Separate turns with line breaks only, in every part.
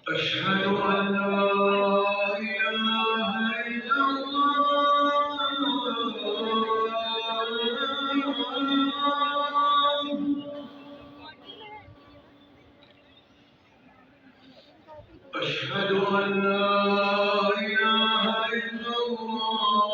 أشهد أن لا إله إلا الله أشهد أن لا إله إلا الله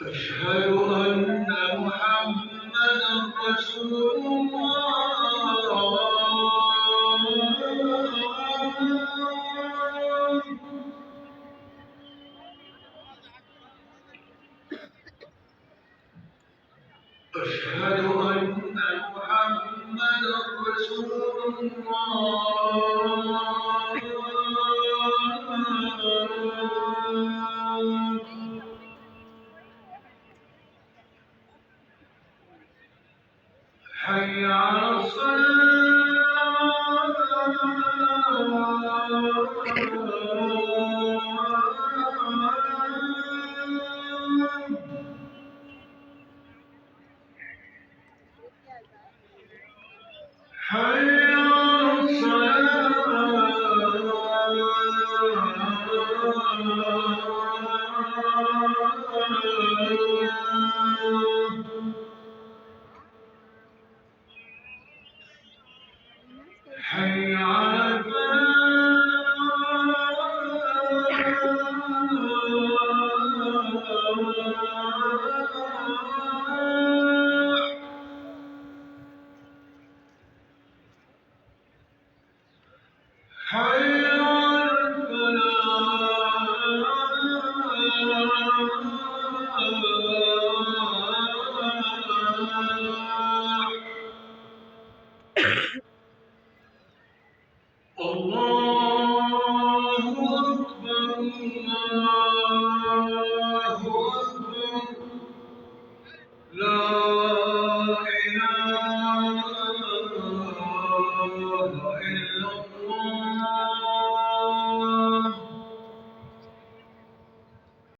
أشهد أن محمدا رسول الله أشهد أن محمدا رسول الله حي على الصلاة حي على الصلاة حي على الفلاح حي على الفلاح الله أكبر الله أكبر لا إله